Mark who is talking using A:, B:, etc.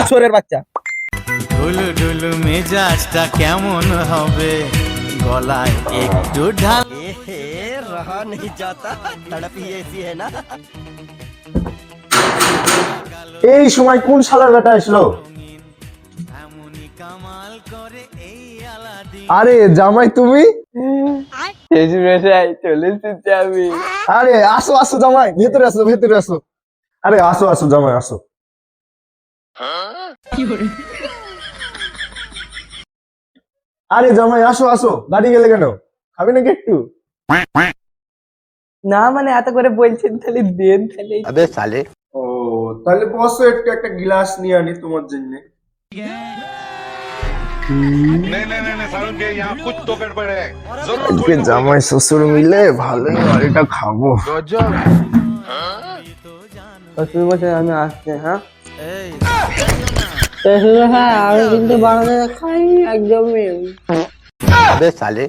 A: চোরের বাচ্চা।
B: ঢুলু ঢুলু মেজাজটা কেমন হবে, গলায় একটু ঢাল।
C: रहा नहीं जाता, तड़प ही ऐसी है ना।
D: এই সময় কোন শালার বেটা আসলো?
B: এমনই কামাল করে এই আলাদি।
D: আরে জামাই তুমি?
A: শেষমেশাই চলে এসেছি আমি।
D: আরে আসো আসো জামাই, ভেতরে আসো ভেতরে আসো। আরে আসো আসো জামাই আসো। আরে জামাই আসো আসো, দাঁড়িয়ে গেলে কেন? খাবি নাকি একটু?
A: না মানে এত করে বলছেন তাহলে দেন তাহলে।
C: अबे साले।
D: ও তাহলে বসো, একটু একটা গ্লাস নিয়ে আনি তোমার জন্য। আজকে জামাই শ্বশুর মিলে ভালোই বাড়িটা খাবো।
A: শ্বশুর মশাই আমি আসছি, হ্যাঁ
B: এই
A: শ্বশুর মশাই আমি কিন্তু বাংলাদেশ খাই একদমই।
C: अबे साले।